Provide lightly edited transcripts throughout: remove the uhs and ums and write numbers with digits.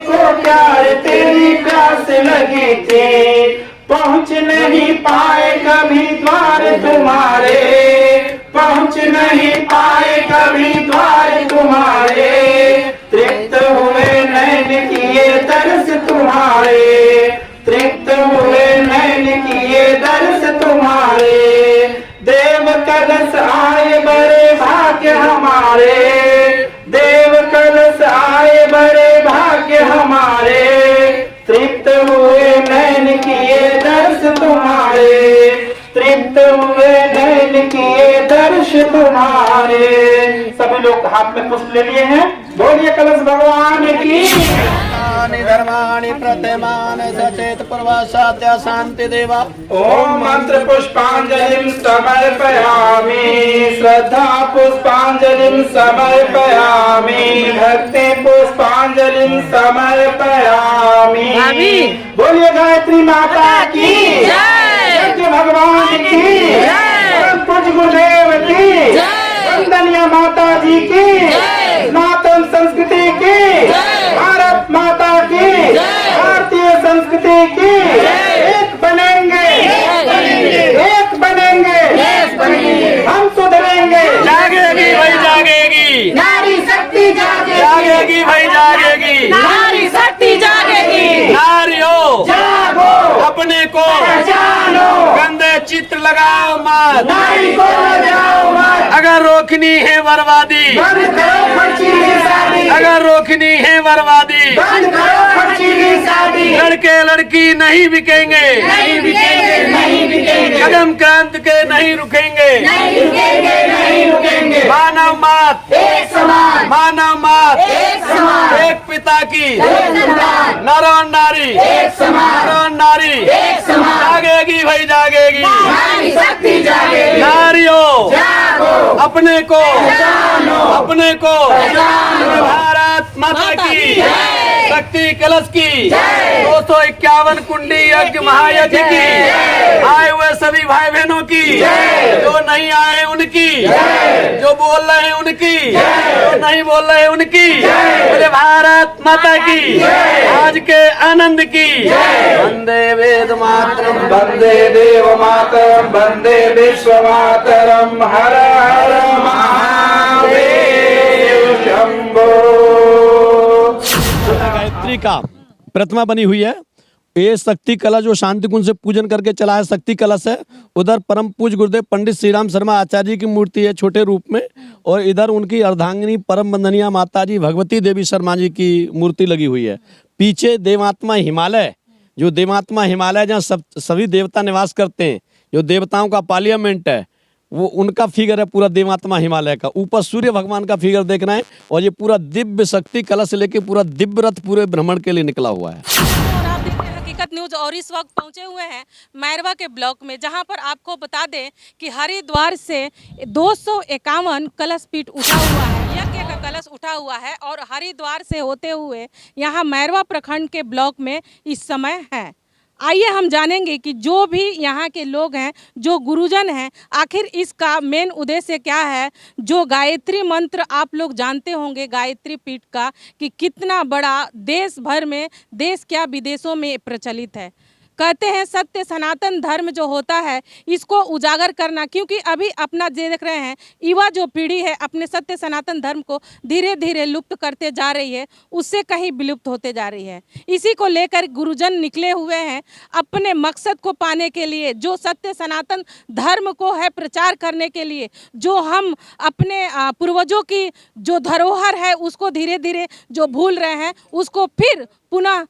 को प्यार तेरी प्यास लगी थी, पहुँच नहीं पाए कभी द्वार तुम्हारे, पहुँच नहीं पाए कभी द्वार तुम्हारे, तृप्त हुए नैन किए दर्श तुम्हारे, तृप्त हुए नैन किए दर्श तुम्हारे, देव कलश आए बड़े भाग्य हमारे, देव कलश आए बड़े भाग्य हमारे, तृप्त हुए नैन किए दर्श तुम्हारे, तृप्त हुए नैन किए दर्श तुम्हारे। सभी लोग हाथ में पुष्प ले लिए हैं, बोलिए कलश भगवान की। धर्माणि प्रतिमान सचेत प्रवासात्या शांति देवा। ओम मंत्र पुष्पांजलिं समर्पयामि, श्रद्धा पुष्पांजलिं समर्पयामि, भक्ति पुष्पांजलिं समर्पयामि। बोलिए गायत्री माता की जय, सत्य भगवान की जय, पूज्य गुरुदेव की जय, वंदनीय माता जी की जय, सनातन संस्कृति की जय, भारत माता की जय, भारतीय संस्कृति की एक बनेंगे, एक बनेंगे, हम सुधरेंगे। जागेगी भाई जागेगी, नारी शक्ति जागेगी, जागेगी भाई जागेगी, नारी शक्ति जागेगी। नारियों जागो, अपने को जानो, गंदे चित्र लगाओ मत, नारी को जाओ मत, अगर रोकनी है बर्बादी, बंद करो खर्चीली शादी, अगर रोकनी है बर्बादी, बंद करो खर्चीली शादी, लड़के लड़की नहीं बिकेंगे, नहीं बिकेंगे, नहीं बिकेंगे, कदम क्रांत के नहीं रुकेंगे, नहीं रुकेंगे, नहीं रुकेंगे। मानव मात एक समान, मानव मात एक समान, एक पिता की एक संतान, नर और नारी, एक समान, नर और नारी, एक समान। जागेगी भाई जागेगी, नारी शक्ति जागेगी। नारियों जागो, अपने को जानो, अपने को जानो। भारत माता की जय। शक्ति कलश की जय। 251 कुंडी यज्ञ महायज्ञ की जय। आए हुए सभी भाई बहनों की, जय। जो नहीं आए उनकी, जय। जो बोल रहे हैं उनकी, जय। जो नहीं बोल रहे हैं उनकी, जय। बोले भारत माता की जय। आज के आनंद की जय। वंदे वेद मातरम, वंदे देव मातरम, वंदे विश्व मातरम, हर हर महादेव शंभो। गायत्री का प्रतिमा बनी हुई है। ये शक्ति कलश जो शांति कुंज से पूजन करके चला है शक्ति कलश है। उधर परम पूज्य गुरुदेव पंडित श्री राम शर्मा आचार्य जी की मूर्ति है छोटे रूप में, और इधर उनकी अर्धांगिनी परम वंदनीय माता जी भगवती देवी शर्मा जी की मूर्ति लगी हुई है। पीछे देवात्मा हिमालय, जो देवात्मा हिमालय जहाँ सभी देवता निवास करते हैं, जो देवताओं का पार्लियामेंट है, वो उनका फिगर है पूरा देवात्मा हिमालय का। ऊपर सूर्य भगवान का फिगर देखना है, और ये पूरा दिव्य शक्ति कलश लेके पूरा दिव्य रथ पूरे भ्रमण के लिए निकला हुआ है। और आप देख रहे हैं हकीकत न्यूज, और इस वक्त पहुंचे हुए हैं मैरवा के ब्लॉक में, जहां पर आपको बता दें कि हरिद्वार से 251 कलश पीठ उठा हुआ है, यज्ञ का कलश उठा हुआ है, और हरिद्वार से होते हुए यहाँ मैरवा प्रखंड के ब्लॉक में इस समय है। आइए हम जानेंगे कि जो भी यहाँ के लोग हैं, जो गुरुजन हैं, आखिर इसका मेन उद्देश्य क्या है। जो गायत्री मंत्र आप लोग जानते होंगे गायत्री पीठ का, कि कितना बड़ा देश भर में, देश क्या विदेशों में प्रचलित है। कहते हैं सत्य सनातन धर्म जो होता है इसको उजागर करना, क्योंकि अभी अपना देख रहे हैं युवा जो पीढ़ी है अपने सत्य सनातन धर्म को धीरे धीरे लुप्त करते जा रही है, उससे कहीं विलुप्त होते जा रही है। इसी को लेकर गुरुजन निकले हुए हैं अपने मकसद को पाने के लिए, जो सत्य सनातन धर्म को है प्रचार करने के लिए, जो हम अपने पूर्वजों की जो धरोहर है उसको धीरे धीरे जो भूल रहे हैं उसको फिर पुनः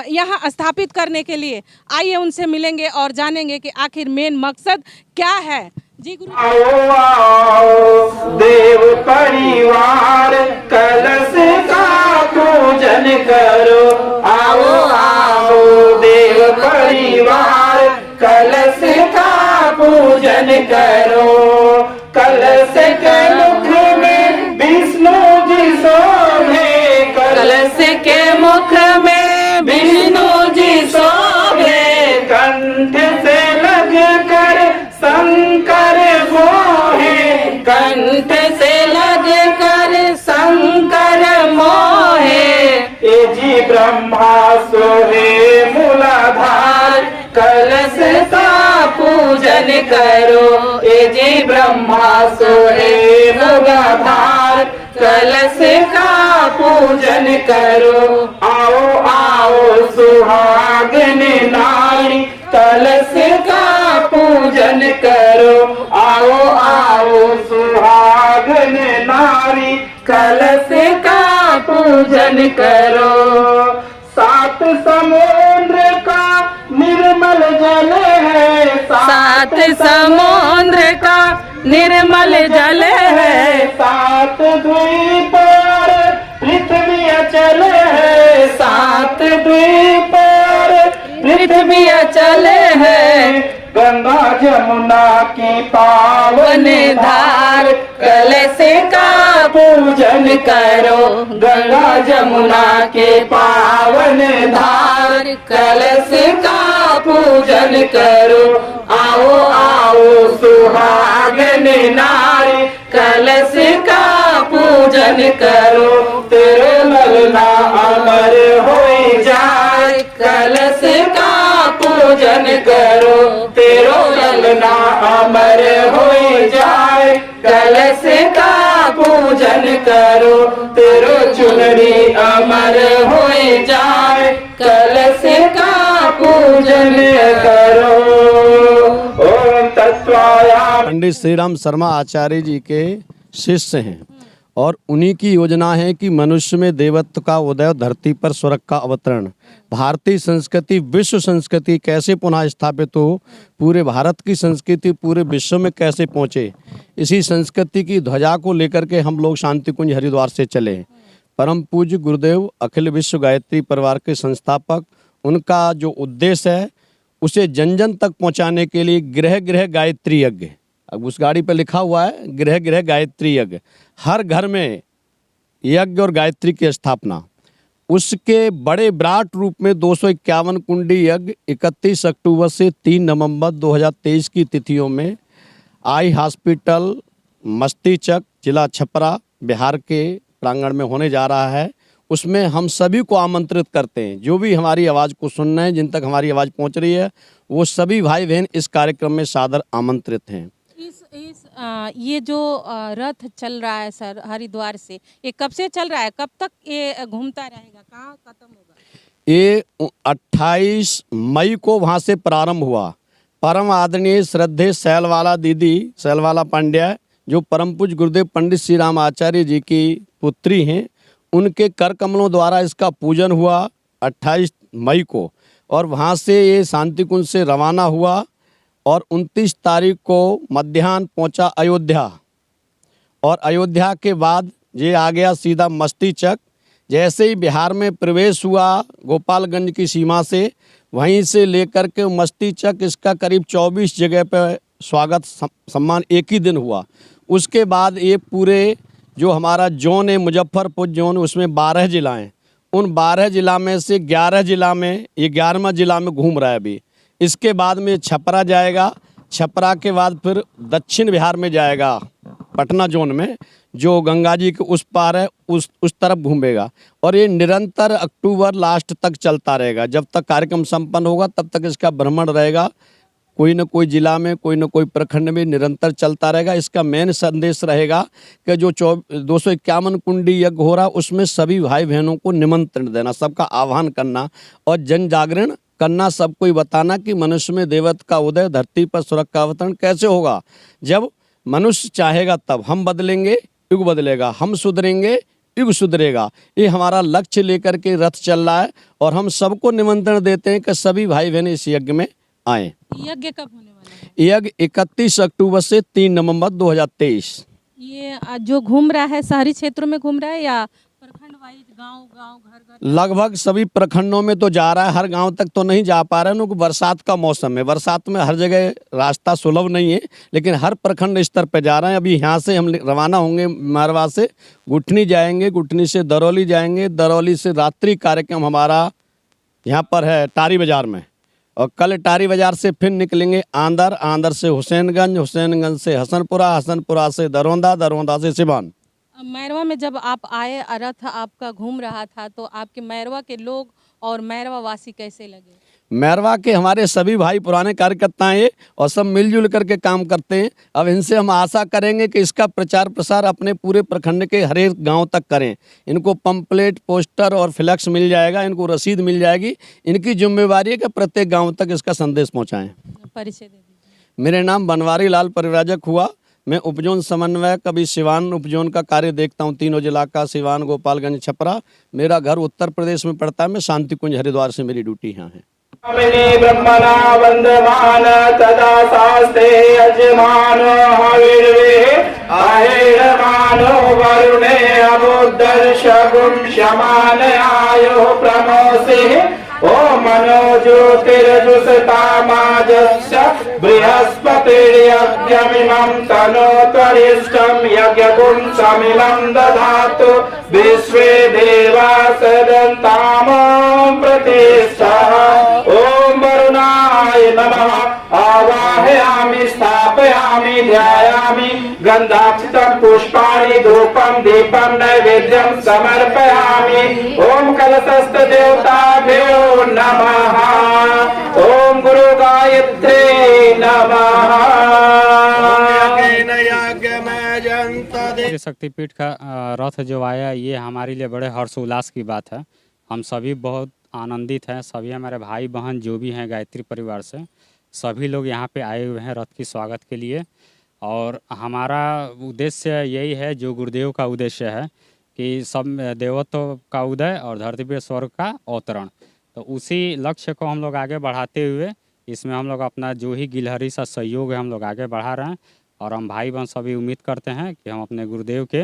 यहाँ स्थापित करने के लिए। आइए उनसे मिलेंगे और जानेंगे कि आखिर मेन मकसद क्या है। जी गुरु। आओ आओ देव परिवार कलश का पूजन करो, आओ आओ देव परिवार कलश का पूजन करो। कलश के मुख में विष्णु जी शोभे, कलश के मुख में विष्णु जी शोभे, कंठ से लग कर शंकर मोहे, कंठ से लग कर शंकर मोहे। ए जी ब्रह्मा सोहे मूलाधार कलश का पूजन करो। ये जी ब्रह्मा सोहे मूलाधार कलश का पूजन करो। आओ आओ सुहागन नारी कलश का पूजन करो। आओ आओ सुहागन नारी कलश का पूजन करो। सात समुद्र का निर्मल जल है, सात समुद्र का निर्मल जल है, सात द्वीप और पृथ्वी अचल है, सात द्वीप और पृथ्वी अचल है। गंगा जमुना की पावन धार कलश का पूजन करो। गंगा जमुना के पावन धार कलश का पूजन करो। आओ आओ सुहागन नारी कलश का पूजन करो। तेरे ललना अमर हो जाए कलश का पूजन करो। तेरो ललना अमर हो जाए कलश का पूजन करो। तेरो चुनरी अमर हो जाए कलश का पूजन करो। ओम तत्वाया पंडित श्री राम शर्मा आचार्य जी के शिष्य हैं और उन्हीं की योजना है कि मनुष्य में देवत्व का उदय, धरती पर स्वर्ग का अवतरण, भारतीय संस्कृति विश्व संस्कृति कैसे पुनः स्थापित हो, पूरे भारत की संस्कृति पूरे विश्व में कैसे पहुँचे। इसी संस्कृति की ध्वजा को लेकर के हम लोग शांति कुंज हरिद्वार से चले। परम पूज्य गुरुदेव अखिल विश्व गायत्री परिवार के संस्थापक, उनका जो उद्देश्य है उसे जन जन तक पहुंचाने के लिए गृह गृह गायत्री यज्ञ, अब उस गाड़ी पर लिखा हुआ है गृह गृह गायत्री यज्ञ, हर घर में यज्ञ और गायत्री की स्थापना, उसके बड़े विराट रूप में 251 कुंडी यज्ञ 31 अक्टूबर से 3 नवंबर 2023 की तिथियों में आई हॉस्पिटल मस्तीचक जिला छपरा बिहार के प्रांगण में होने जा रहा है। उसमें हम सभी को आमंत्रित करते हैं, जो भी हमारी आवाज़ को सुन रहे हैं, जिन तक हमारी आवाज़ पहुंच रही है, वो सभी भाई बहन इस कार्यक्रम में सादर आमंत्रित हैं। ये जो रथ चल रहा है सर हरिद्वार से, ये कब से चल रहा है, कब तक ये घूमता रहेगा, कहाँ खत्म होगा? ये 28 मई को वहाँ से प्रारंभ हुआ। परम आदरणीय श्रद्धेय सैलवाला दीदी, सैलवाला पांड्या, जो परम पूज्य गुरुदेव पंडित श्री राम आचार्य जी की पुत्री हैं, उनके कर कमलों द्वारा इसका पूजन हुआ 28 मई को, और वहाँ से ये शांति कुंज से रवाना हुआ और 29 तारीख को मध्याह्न पहुँचा अयोध्या, और अयोध्या के बाद ये आ गया सीधा मस्तीचक। जैसे ही बिहार में प्रवेश हुआ गोपालगंज की सीमा से, वहीं से लेकर के मस्तीचक, इसका करीब 24 जगह पर स्वागत सम्मान एक ही दिन हुआ। उसके बाद ये पूरे जो हमारा जोन है मुजफ्फरपुर जोन, उसमें 12 जिला हैं, उन 12 जिला में से 11 जिला में, ये 11वां जिला में घूम रहा है अभी। इसके बाद में छपरा जाएगा, छपरा के बाद फिर दक्षिण बिहार में जाएगा, पटना जोन में, जो गंगा जी के उस पार है, उस तरफ घूमेगा। और ये निरंतर अक्टूबर लास्ट तक चलता रहेगा, जब तक कार्यक्रम संपन्न होगा तब तक इसका भ्रमण रहेगा। कोई न कोई जिला में, कोई न कोई प्रखंड में निरंतर चलता रहेगा। इसका मेन संदेश रहेगा कि जो 251 कुंडी यज्ञ हो रहा, उसमें सभी भाई बहनों को निमंत्रण देना, सबका आह्वान करना और जन जागरण करना, सबको ही बताना कि मनुष्य में देवत्व का उदय, धरती पर स्वर्ग का अवतरण कैसे होगा। जब मनुष्य चाहेगा तब हम बदलेंगे, युग बदलेगा, हम सुधरेंगे, युग सुधरेगा। ये हमारा लक्ष्य लेकर के रथ चल रहा है और हम सबको निमंत्रण देते हैं कि सभी भाई बहन इस यज्ञ में आए। यज्ञ कब होने वाला है? यज्ञ 31 अक्टूबर से 3 नवंबर 2023। ये जो घूम रहा है शहरी क्षेत्रों में घूम रहा है या प्रखंड वाइज, गांव गांव घर घर? लगभग सभी प्रखंडों में तो जा रहा है, हर गांव तक तो नहीं जा पा रहा है, क्योंकि बरसात का मौसम है, बरसात में हर जगह रास्ता सुलभ नहीं है, लेकिन हर प्रखंड स्तर पर जा रहे हैं। अभी यहाँ से हम रवाना होंगे मारवा से, गुठनी जाएंगे, गुठनी से दरौली जाएंगे, दरौली से रात्रि कार्यक्रम हमारा यहाँ पर है टारी बाजार में, और कल टारी बाजार से फिर निकलेंगे आंदर, आंदर से हुसैनगंज, हुसैनगंज से हसनपुरा, हसनपुरा से दरौंदा, दरौंदा से सिवान। मैरवा में जब आप आए, रथ आपका घूम रहा था, तो आपके मैरवा के लोग और मैरवा वासी कैसे लगे? मैरवा के हमारे सभी भाई पुराने कार्यकर्ता हैं ये, और सब मिलजुल करके काम करते हैं। अब इनसे हम आशा करेंगे कि इसका प्रचार प्रसार अपने पूरे प्रखंड के हर एक गाँव तक करें। इनको पंपलेट, पोस्टर और फ्लैक्स मिल जाएगा, इनको रसीद मिल जाएगी। इनकी जिम्मेवारी है कि प्रत्येक गाँव तक इसका संदेश पहुँचाएँ। परिचय दे दीजिए। मेरे नाम बनवारी लाल परिव्राजक हुआ। मैं उपजोन समन्वयक अभी सिवान उपजोन का कार्य देखता हूँ, तीनों जिला का, सिवान, गोपालगंज, छपरा। मेरा घर उत्तर प्रदेश में पड़ता है। मैं शांति कुंज हरिद्वार से मेरी ड्यूटी यहाँ है। ब्रह्मणा वंदमान तदा शास्ते यजमान हविर्वे आहेरमानो वरुणे अबुद्धर्षगुं शमान आयो प्रमोषे ओ मनो ज्योतिर्जुषतामाजस्य बृहस्पतिर्यज्ञमिमं तनोत्वरिष्ठं यज्ञगुं समिलं दधातु विश्वे देवा सदन्तामं प्रतिष्ठा। ओम वरुणाय नमः। आवाहयामि स्थापयामि ध्यायामि गंधाक्षितं पुष्पाणि धूपं दीपं नैवेद्यं समर्पयामि। ओम कलशस्थ देवताभ्यो नमः। ओम गुरु गायत्रे नमः। शक्तिपीठ का रथ जो आया, ये हमारे लिए बड़े हर्षोल्लास की बात है। हम सभी बहुत आनंदित हैं। सभी हमारे भाई बहन जो भी हैं गायत्री परिवार से, सभी लोग यहाँ पे आए हुए हैं रथ की स्वागत के लिए। और हमारा उद्देश्य यही है, जो गुरुदेव का उद्देश्य है, कि सब देवत्व का उदय और धरती पे स्वर्ग का अवतरण। तो उसी लक्ष्य को हम लोग आगे बढ़ाते हुए इसमें हम लोग अपना जो ही गिलहरी सा सहयोग है हम लोग आगे बढ़ा रहे हैं। और हम भाई बहन सभी उम्मीद करते हैं कि हम अपने गुरुदेव के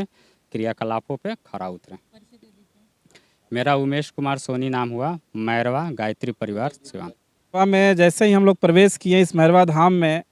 क्रियाकलापों पे खरा उतरें। मेरा उमेश कुमार सोनी नाम हुआ, मैरवा गायत्री परिवार सिवान। मैरवा में जैसे ही हम लोग प्रवेश किए इस मैरवा धाम में,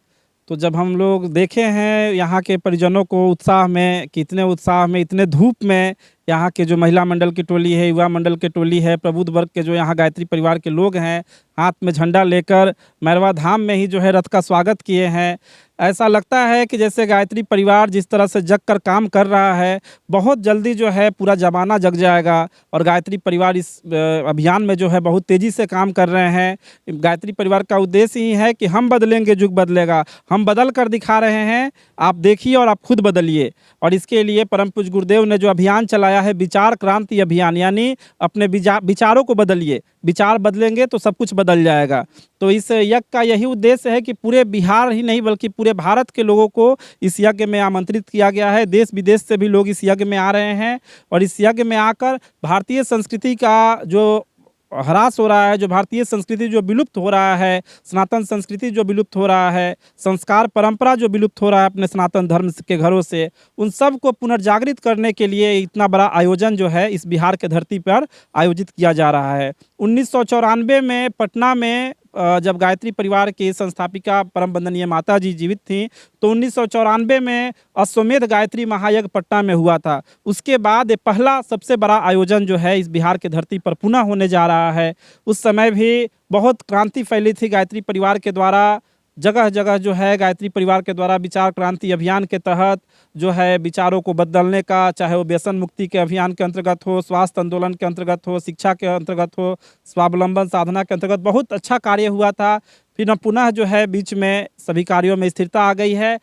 तो जब हम लोग देखे हैं यहाँ के परिजनों को उत्साह में, कितने उत्साह में, इतने धूप में यहाँ के जो महिला मंडल की टोली है, युवा मंडल की टोली है, प्रबुद्ध वर्ग के जो यहाँ गायत्री परिवार के लोग हैं, हाथ में झंडा लेकर मैरवा धाम में ही जो है रथ का स्वागत किए हैं। ऐसा लगता है कि जैसे गायत्री परिवार जिस तरह से जग कर काम कर रहा है, बहुत जल्दी जो है पूरा ज़माना जग जाएगा। और गायत्री परिवार इस अभियान में जो है बहुत तेज़ी से काम कर रहे हैं। गायत्री परिवार का उद्देश्य ही है कि हम बदलेंगे, युग बदलेगा। हम बदल कर दिखा रहे हैं, आप देखिए और आप खुद बदलिए। और इसके लिए परम पूज्य गुरुदेव ने जो अभियान चलाया है, विचार क्रांति अभियान, यानी अपने विचारों को बदलिए। विचार बदलेंगे तो सब कुछ बदल जाएगा। तो इस यज्ञ का यही उद्देश्य है कि पूरे बिहार ही नहीं बल्कि पूरे भारत के लोगों को इस यज्ञ में आमंत्रित किया गया है। देश विदेश से भी लोग इस यज्ञ में आ रहे हैं। और इस यज्ञ में आकर भारतीय संस्कृति का जो ह्रास हो रहा है, जो भारतीय संस्कृति जो विलुप्त हो रहा है, सनातन संस्कृति जो विलुप्त हो रहा है, संस्कार परंपरा जो विलुप्त हो रहा है अपने सनातन धर्म के घरों से, उन सब को पुनर्जागृत करने के लिए इतना बड़ा आयोजन जो है इस बिहार के धरती पर आयोजित किया जा रहा है। 1994 में पटना में जब गायत्री परिवार की संस्थापिका परम वंदनीय माता जी जीवित थीं, तो 1994 में अश्वमेध गायत्री महायज्ञ पटना में हुआ था। उसके बाद ये पहला सबसे बड़ा आयोजन जो है इस बिहार के धरती पर पुनः होने जा रहा है। उस समय भी बहुत क्रांति फैली थी गायत्री परिवार के द्वारा। जगह जगह जो है गायत्री परिवार के द्वारा विचार क्रांति अभियान के तहत जो है विचारों को बदलने का, चाहे वो व्यसन मुक्ति के अभियान के अंतर्गत हो, स्वास्थ्य आंदोलन के अंतर्गत हो, शिक्षा के अंतर्गत हो, स्वावलंबन साधना के अंतर्गत बहुत अच्छा कार्य हुआ था। फिर पुनः जो है बीच में सभी कार्यों में स्थिरता आ गई है।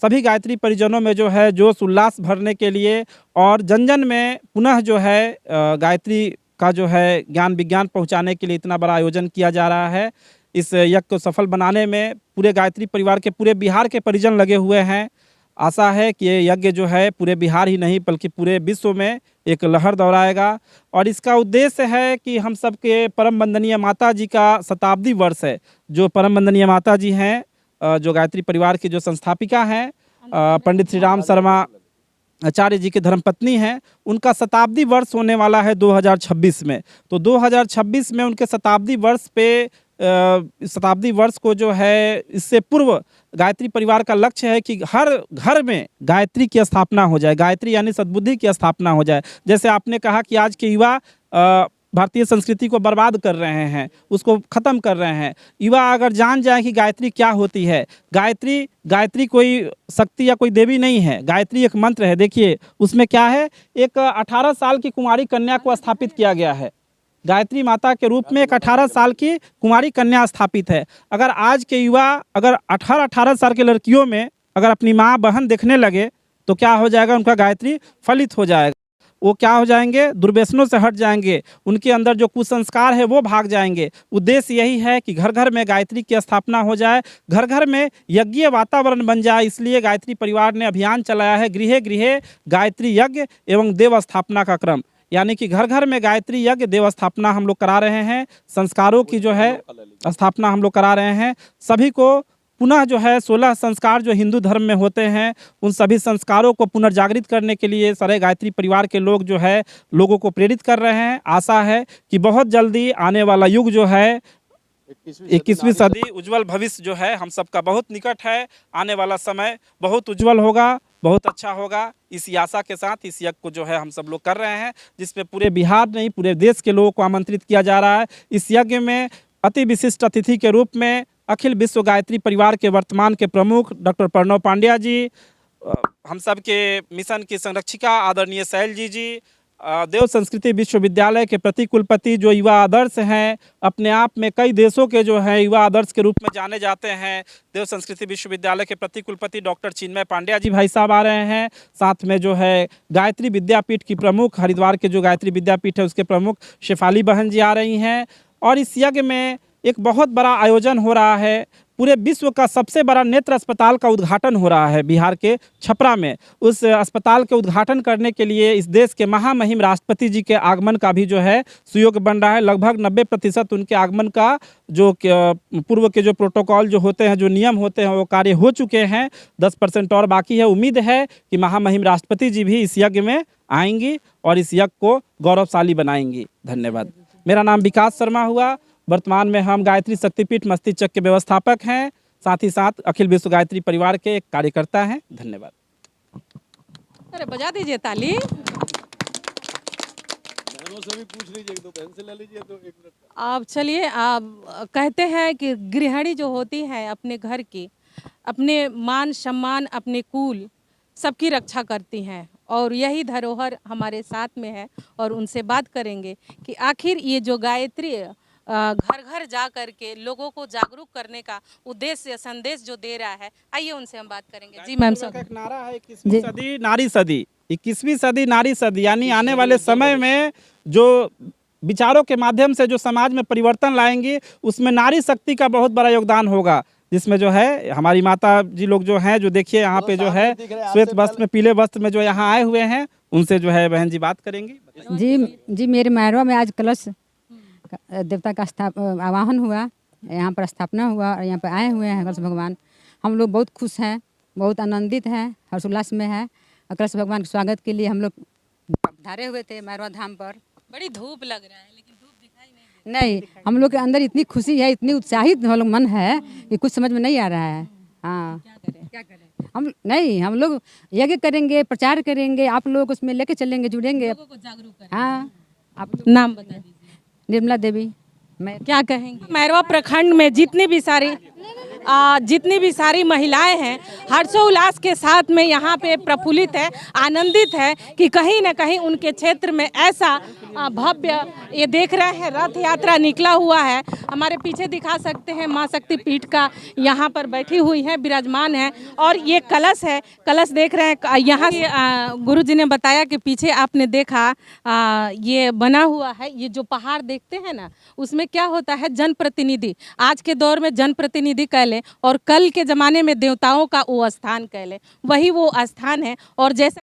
सभी गायत्री परिजनों में जो है जोश उल्लास भरने के लिए और जन जन में पुनः जो है गायत्री का जो है ज्ञान विज्ञान पहुँचाने के लिए इतना बड़ा आयोजन किया जा रहा है। इस यज्ञ को सफल बनाने में पूरे गायत्री परिवार के पूरे बिहार के परिजन लगे हुए हैं। आशा है कि ये यज्ञ जो है पूरे बिहार ही नहीं बल्कि पूरे विश्व में एक लहर दौड़ाएगा। और इसका उद्देश्य है कि हम सब के परम वंदनीय माता जी का शताब्दी वर्ष है। जो परम वंदनीय माता जी हैं, जो गायत्री परिवार की जो संस्थापिका हैं, पंडित श्री राम शर्मा आचार्य जी की धर्मपत्नी हैं, उनका शताब्दी वर्ष होने वाला है 2026 में। तो 2026 में उनके शताब्दी वर्ष पे शताब्दी वर्ष को जो है इससे पूर्व गायत्री परिवार का लक्ष्य है कि हर घर में गायत्री की स्थापना हो जाए। गायत्री यानी सद्बुद्धि की स्थापना हो जाए। जैसे आपने कहा कि आज के युवा भारतीय संस्कृति को बर्बाद कर रहे हैं, उसको ख़त्म कर रहे हैं। युवा अगर जान जाए कि गायत्री क्या होती है, गायत्री कोई शक्ति या कोई देवी नहीं है, गायत्री एक मंत्र है। देखिए उसमें क्या है, एक 18 साल की कुंवारी कन्या को स्थापित किया गया है। गायत्री माता के रूप में एक 18 साल की कुंवारी कन्या स्थापित है। अगर आज के युवा अगर 18 साल के लड़कियों में अगर अपनी माँ बहन देखने लगे तो क्या हो जाएगा, उनका गायत्री फलित हो जाएगा। वो क्या हो जाएंगे, दुर्व्यसनों से हट जाएंगे, उनके अंदर जो कुसंस्कार है वो भाग जाएंगे। उद्देश्य यही है कि घर घर में गायत्री की स्थापना हो जाए, घर घर में यज्ञीय वातावरण बन जाए। इसलिए गायत्री परिवार ने अभियान चलाया है गृह गृह गायत्री यज्ञ एवं देव स्थापना का क्रम, यानी कि घर घर में गायत्री यज्ञ देव स्थापना हम लोग करा रहे हैं। संस्कारों की जो है स्थापना हम लोग करा रहे हैं। सभी को पुनः जो है 16 संस्कार जो हिंदू धर्म में होते हैं, उन सभी संस्कारों को पुनर्जागृत करने के लिए सारे गायत्री परिवार के लोग जो है लोगों को प्रेरित कर रहे हैं। आशा है कि बहुत जल्दी आने वाला युग जो है 21वीं सदी उज्जवल भविष्य जो है हम सबका बहुत निकट है। आने वाला समय बहुत उज्जवल होगा, बहुत अच्छा होगा। इसी आशा के साथ इस यज्ञ को जो है हम सब लोग कर रहे हैं, जिसमें पूरे बिहार नहीं पूरे देश के लोगों को आमंत्रित किया जा रहा है। इस यज्ञ में अति विशिष्ट अतिथि के रूप में अखिल विश्व गायत्री परिवार के वर्तमान के प्रमुख डॉक्टर प्रणव पांड्या जी, हम सब के मिशन की संरक्षिका आदरणीय शैलजी जी, देव संस्कृति विश्वविद्यालय के प्रतिकुलपति जो युवा आदर्श हैं, अपने आप में कई देशों के जो हैं युवा आदर्श के रूप में जाने जाते हैं, देव संस्कृति विश्वविद्यालय के प्रतिकुलपति डॉक्टर चिन्मय पांड्या जी भाई साहब आ रहे हैं। साथ में जो है गायत्री विद्यापीठ की प्रमुख, हरिद्वार के जो गायत्री विद्यापीठ है उसके प्रमुख शेफाली बहन जी आ रही हैं। और इस यज्ञ में एक बहुत बड़ा आयोजन हो रहा है। पूरे विश्व का सबसे बड़ा नेत्र अस्पताल का उद्घाटन हो रहा है बिहार के छपरा में। उस अस्पताल के उद्घाटन करने के लिए इस देश के महामहिम राष्ट्रपति जी के आगमन का भी जो है सुयोग बन रहा है। लगभग 90% उनके आगमन का जो पूर्व के जो प्रोटोकॉल जो होते हैं, जो नियम होते हैं, वो कार्य हो चुके हैं। 10% और बाकी है। उम्मीद है कि महामहिम राष्ट्रपति जी भी इस यज्ञ में आएंगी और इस यज्ञ को गौरवशाली बनाएंगी। धन्यवाद। मेरा नाम विकास शर्मा हुआ। वर्तमान में हम गायत्री शक्तिपीठ मस्तिचक के व्यवस्थापक हैं, साथ ही साथ अखिल विश्व गायत्री परिवार के एक कार्यकर्ता हैं। धन्यवाद। अरे बजा दीजिए ताली। आप चलिए, आप कहते हैं कि गृहिणी जो होती है अपने घर की, अपने मान सम्मान, अपने कुल सबकी रक्षा करती हैं, और यही धरोहर हमारे साथ में है। और उनसे बात करेंगे कि आखिर ये जो गायत्री घर घर जा करके लोगों को जागरूक करने का उद्देश्य संदेश जो दे रहा है, आइए उनसे हम बात करेंगे। जी मैम साहब, एक नारा है 21वीं सदी नारी सदी, 21वीं सदी नारी सदी, यानी आने वाले समय में जो विचारों के माध्यम से जो समाज में परिवर्तन लाएंगी, उसमें नारी शक्ति का बहुत बड़ा योगदान होगा। जिसमें जो है हमारी माता जी लोग जो हैं, जो देखिए यहाँ पे जो है श्वेत वस्त्र में, पीले वस्त्र में जो यहाँ आए हुए हैं, उनसे जो है बहन जी बात करेंगी। जी मेरे मैरवा में आज कलश देवता का आवाहन हुआ, यहाँ पर स्थापना हुआ और यहाँ पर आए हुए हैं कलश भगवान। हम लोग बहुत खुश हैं, बहुत आनंदित हैं, हर्षोल्लास में है। कलश भगवान के स्वागत के लिए हम लोग धारे हुए थे मैरवा धाम पर। बड़ी धूप लग रहा है, लेकिन धूप दिखाई नहीं, हम लोग के अंदर इतनी खुशी है, इतनी उत्साहित हम लोग मन है कि कुछ समझ में नहीं आ रहा है। हाँ, क्या करें हम लोग यज्ञ करेंगे, प्रचार करेंगे, आप लोग उसमें लेके चलेंगे, जुड़ेंगे, लोगों को जागरूक करेंगे। हाँ, आप नाम बता दीजिए। निर्मला देवी। मैं क्या कहेंगे, मैरवा प्रखंड में जितनी भी सारी महिलाएं हैं, हर्षोल्लास के साथ में यहाँ पे प्रफुल्लित है, आनंदित है कि कहीं न कहीं उनके क्षेत्र में ऐसा भव्य, ये देख रहे हैं रथ यात्रा निकला हुआ है। हमारे पीछे दिखा सकते हैं माँ शक्तिपीठ का, यहाँ पर बैठी हुई है, विराजमान है। और ये कलश है, कलश देख रहे हैं यहाँ। गुरु जी ने बताया कि पीछे आपने देखा ये बना हुआ है, ये जो पहाड़ देखते हैं ना, उसमें क्या होता है, जनप्रतिनिधि। आज के दौर में जनप्रतिनिधि कह लें, और कल के ज़माने में देवताओं का वो स्थान कह लें, वही वो स्थान है। और जैसे